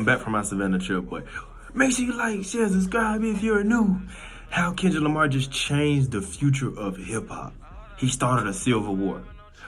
back from my Savannah trip, but make sure you like, share, subscribe if you're new. How Kendrick Lamar just changed the future of hip-hop. He started a civil war.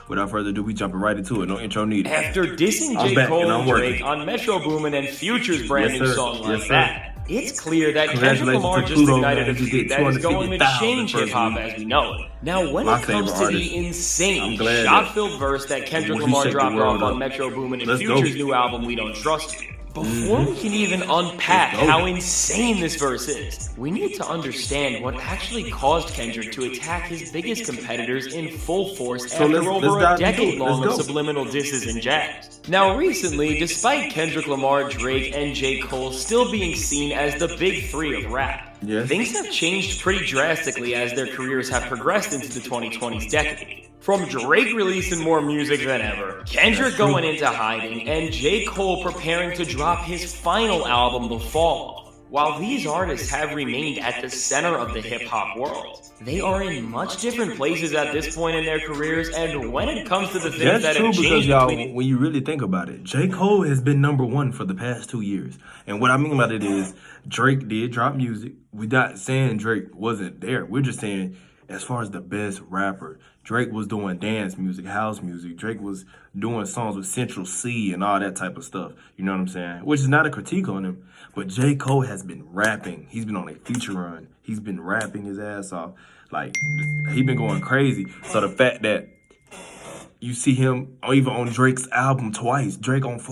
Without further ado, we jumping right into it. No intro needed. After dissing J. Cole and Drake on Metro Boomin and Future's brand new song like that, it's clear that Kendrick Lamar just ignited a feud that is going to change hip-hop as we know it. Now, when it comes to the insane, shot-filled verse that Kendrick Lamar dropped off on Metro Boomin and Future's new album, We Don't Trust You, before we can even unpack how insane this verse is, we need to understand what actually caused Kendrick to attack his biggest competitors in full force after over a decade-long of subliminal disses and jabs. Now recently, despite Kendrick Lamar, Drake, and J. Cole still being seen as the big three of rap, things have changed pretty drastically as their careers have progressed into the 2020s decade. From Drake releasing more music than ever, Kendrick going into hiding, and J. Cole preparing to drop his final album, The Fall. While these artists have remained at the center of the hip-hop world, they are in much different places at this point in their careers, and when it comes to the things that have changed y'all, when you really think about it, J. Cole has been #1 for the past 2 years. And what I mean by it is, Drake did drop music. We're not saying Drake wasn't there. We're just saying, as far as the best rapper, Drake was doing dance music, house music. Drake was doing songs with Central C and all that type of stuff. You know what I'm saying? Which is not a critique on him. But J. Cole has been rapping. He's been on a feature run. He's been rapping his ass off. Like, he's been going crazy. So the fact that you see him even on Drake's album twice,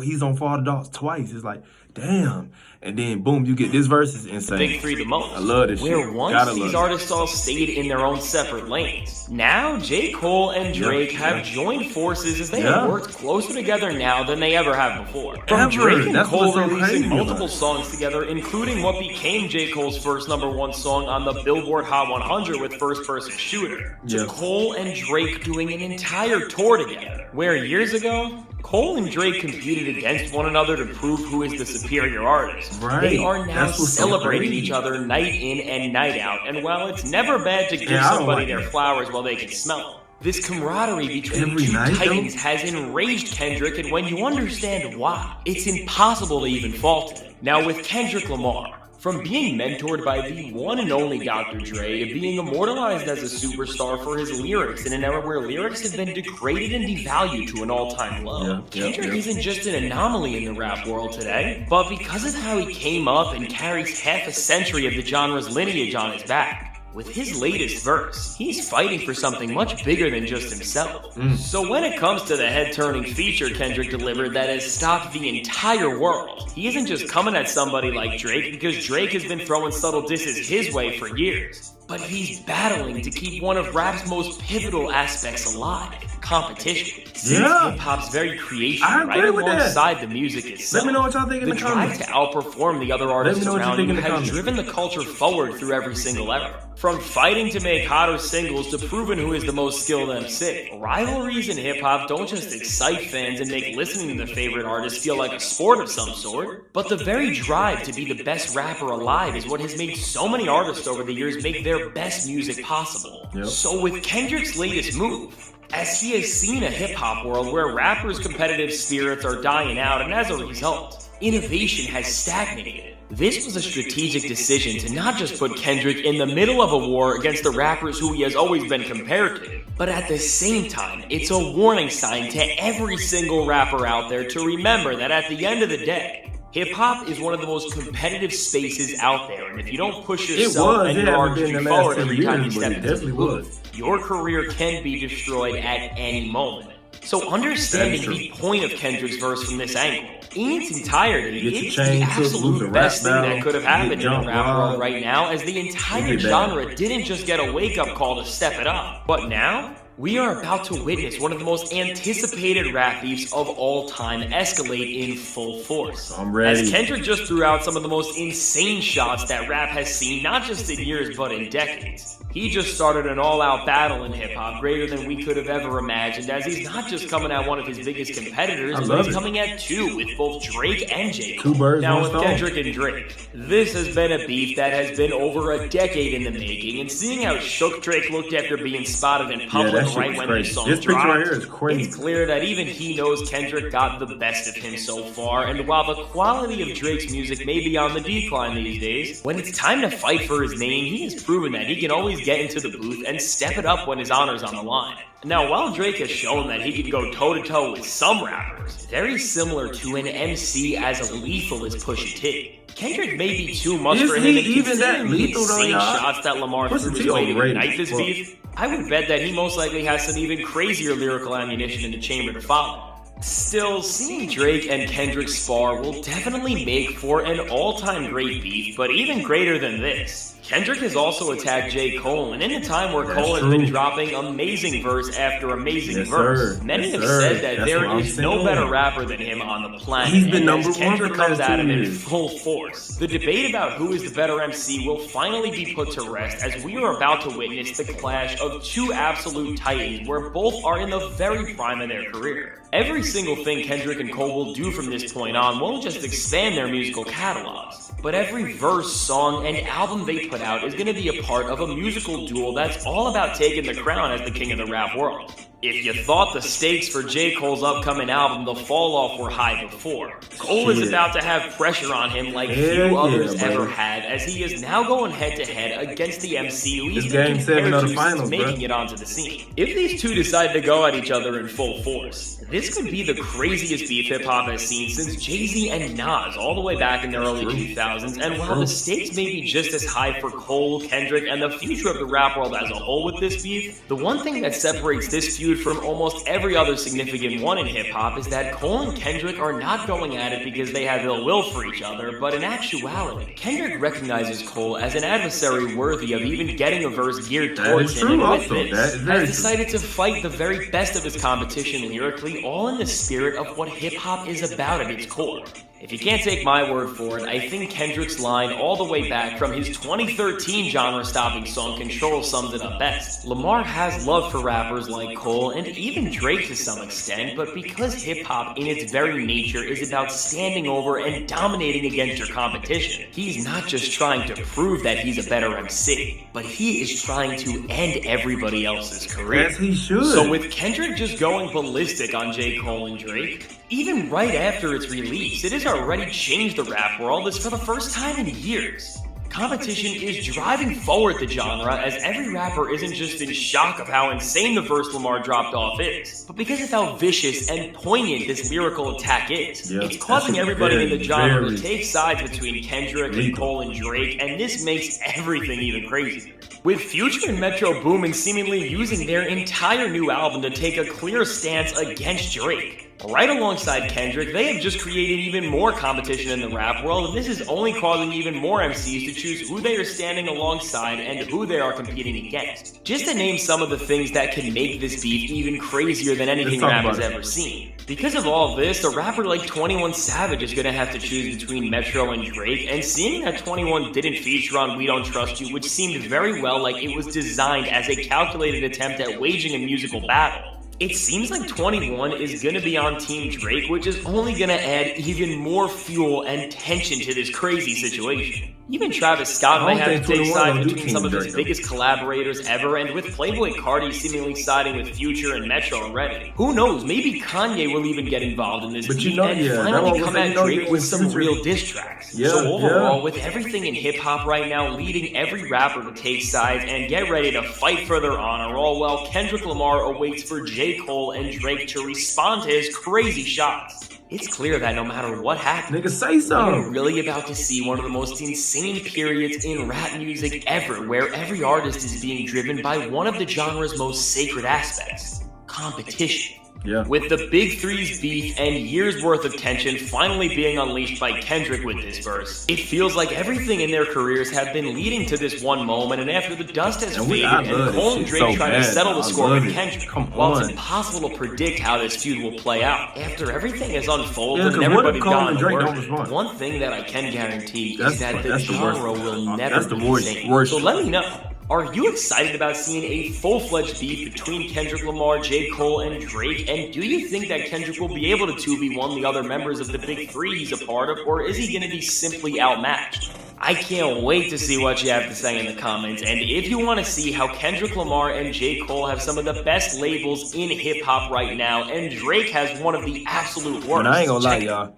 he's on Father Dogs twice. It's like, damn. And then, boom, you get this verse is insane. Big three the most. I love this shit. Where once these artists all stayed in their own separate lanes. Now, J. Cole and Drake have joined forces as they have worked closer together now than they ever have before. From Drake and Cole releasing multiple songs together, including what became J. Cole's first #1 song on the Billboard Hot 100 with First Person Shooter, to Cole and Drake doing an entire tour together, where years ago, Cole and Drake competed against one another to prove who is the superior artist. They are now celebrating each other night in and night out, and while it's never bad to give somebody their flowers while they can smell them, this camaraderie between two titans has enraged Kendrick, and when you understand why, it's impossible to even fault him. Now with Kendrick Lamar, from being mentored by the one and only Dr. Dre to being immortalized as a superstar for his lyrics in an era where lyrics have been degraded and devalued to an all-time low, Kendrick isn't just an anomaly in the rap world today, but because of how he came up and carries half a century of the genre's lineage on his back. With his latest verse, he's fighting for something much bigger than just himself. So when it comes to the head-turning feature Kendrick delivered that has stopped the entire world, he isn't just coming at somebody like Drake because Drake has been throwing subtle disses his way for years, but he's battling to keep one of rap's most pivotal aspects alive, competition. Since hip-hop's very creation, right alongside the music itself, let me know what y'all think in the comments. The drive to outperform the other artists around you has driven the culture forward through every single era. From fighting to make hotter singles to proving who is the most skilled MC, rivalries in hip-hop don't just excite fans and make listening to the favorite artist feel like a sport of some sort, but the very drive to be the best rapper alive is what has made so many artists over the years make their best music possible. So with Kendrick's latest move, as he has seen a hip-hop world where rappers' competitive spirits are dying out, and as a result, innovation has stagnated. This was a strategic decision to not just put Kendrick in the middle of a war against the rappers who he has always been compared to, but at the same time, it's a warning sign to every single rapper out there to remember that at the end of the day, hip-hop is one of the most competitive spaces out there, and if you don't push yourself and your artistry forward every time you step into the booth, your career can be destroyed at any moment. So understanding the point of Kendrick's verse from this angle, in its entirety, it's the absolute best thing that could have happened in the rap world right now, as the entire genre didn't just get a wake-up call to step it up. But now, we are about to witness one of the most anticipated rap beefs of all time escalate in full force. I'm ready. As Kendrick just threw out some of the most insane shots that rap has seen, not just in years, but in decades. He just started an all-out battle in hip-hop greater than we could have ever imagined, as he's not just coming at one of his biggest competitors, but he's coming at two with both Drake and J. Cole. Now with Kendrick and Drake, this has been a beef that has been over a decade in the making, and seeing how shook Drake looked after being spotted in public right when the song dropped, right here is crazy. It's clear that even he knows Kendrick got the best of him so far, and while the quality of Drake's music may be on the decline these days, when it's time to fight for his name, he has proven that he can always get into the booth and step it up when his honor's on the line. Now, while Drake has shown that he can go toe-to-toe with some rappers, very similar to an MC as lethal as Pusha T, Kendrick may be too much for him, and considering the insane shots that Lamar threw his way to ignite this beef, I would bet that he most likely has some even crazier lyrical ammunition in the chamber to follow. Still, seeing Drake and Kendrick spar will definitely make for an all-time great beef, but even greater than this, Kendrick has also attacked J. Cole, and in a time where Cole has been dropping amazing verse after amazing verse, many have said that there is no better rapper than him on the planet. He's been number one. Kendrick comes at him in full force. The debate about who is the better MC will finally be put to rest, as we are about to witness the clash of two absolute titans where both are in the very prime of their career. Every single thing Kendrick and Cole will do from this point on won't just expand their musical catalogs, but every verse, song, and album they put out is going to be a part of a musical duel that's all about taking the crown as the king of the rap world. If you thought the stakes for J. Cole's upcoming album, The Fall Off, were high before, Cole is about to have pressure on him like few others ever had, as he is now going head-to-head against the MC least compared to since making it onto the scene. If these two decide to go at each other in full force, this could be the craziest beef hip-hop has seen since Jay-Z and Nas all the way back in the early 2000s, and while the stakes may be just as high for Cole, Kendrick, and the future of the rap world as a whole with this beef, the one thing that separates this feud from almost every other significant one in hip-hop is that Cole and Kendrick are not going at it because they have ill will for each other, but in actuality, Kendrick recognizes Cole as an adversary worthy of even getting a verse geared towards him, and with this, has decided to fight the very best of his competition lyrically, all in the spirit of what hip-hop is about at its core. If you can't take my word for it, I think Kendrick's line all the way back from his 2013 genre-stopping song Control sums it up best. Lamar has love for rappers like Cole and even Drake to some extent, but because hip-hop in its very nature is about standing over and dominating against your competition, he's not just trying to prove that he's a better MC, but he is trying to end everybody else's career. As he should. So with Kendrick just going ballistic on J. Cole and Drake, even right after its release, it has already changed the rap world as for the first time in years. Competition is driving forward the genre, as every rapper isn't just in shock of how insane the verse Lamar dropped off is, but because of how vicious and poignant this lyrical attack is. It's causing everybody in the genre to take sides between Kendrick and Cole and Drake, and this makes everything even crazier. With Future and Metro Boomin seemingly using their entire new album to take a clear stance against Drake, right alongside Kendrick, they have just created even more competition in the rap world, and this is only causing even more MCs to choose who they are standing alongside and who they are competing against. Just to name some of the things that can make this beef even crazier than anything rap has ever seen. Because of all this, a rapper like 21 Savage is going to have to choose between Metro and Drake, and seeing that 21 didn't feature on We Don't Trust You, which seemed very well like it was designed as a calculated attempt at waging a musical battle, it seems like 21 is going to be on Team Drake, which is only going to add even more fuel and tension to this crazy situation. Even Travis Scott might have to take sides between some of his biggest collaborators ever, and with Playboi Carti seemingly siding with Future and Metro already. Who knows, maybe Kanye will even get involved in this beat and finally come at Drake with some real diss tracks. So overall, with everything in hip-hop right now leading every rapper to take sides and get ready to fight for their honor, all while Kendrick Lamar awaits for J. Cole and Drake to respond to his crazy shots. It's clear that no matter what happens, nigga, say something. We're really about to see one of the most insane periods in rap music ever, where every artist is being driven by one of the genre's most sacred aspects: competition. With the Big Three's beef and years worth of tension finally being unleashed by Kendrick with this verse, it feels like everything in their careers have been leading to this one moment, and after the dust has faded and Cole and Drake try to settle the score with Kendrick, while it's impossible to predict how this feud will play out, after everything has unfolded and everybody's gone to work, one thing that I can guarantee is that the genre will never be the same. So let me know, Are you excited about seeing a full-fledged beef between Kendrick Lamar, J. Cole, and Drake? And do you think that Kendrick will be able to 2v1 the other members of the big three he's a part of, or is he going to be simply outmatched? I can't wait to see what you have to say in the comments, and if you want to see how Kendrick Lamar and J. Cole have some of the best labels in hip-hop right now, and Drake has one of the absolute worst. And I ain't gonna lie, y'all.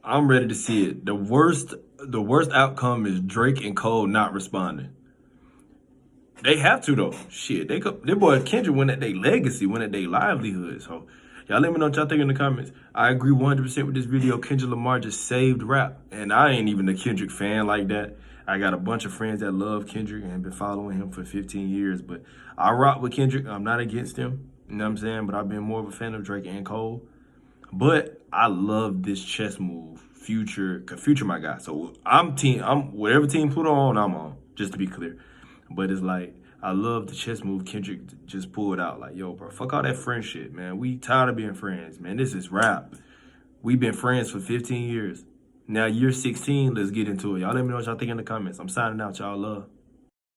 I'm ready to see it. The worst outcome is Drake and Cole not responding. They have to though. Shit, they boy Kendrick went at their legacy, went at their livelihood. So y'all let me know what y'all think in the comments. I agree 100% with this video. Kendrick Lamar just saved rap, and I ain't even a Kendrick fan like that. I got a bunch of friends that love Kendrick and been following him for 15 years, but I rock with Kendrick. I'm not against him. You know what I'm saying? But I've been more of a fan of Drake and Cole. But I love this chess move. Future my guy. So I'm whatever team Pluto on, I'm on, just to be clear. But it's like, I love the chess move Kendrick just pulled out. Like, yo, bro, fuck all that friendship, man. We tired of being friends, man. This is rap. We've been friends for 15 years. Now, year 16, let's get into it. Y'all let me know what y'all think in the comments. I'm signing out. Y'all love.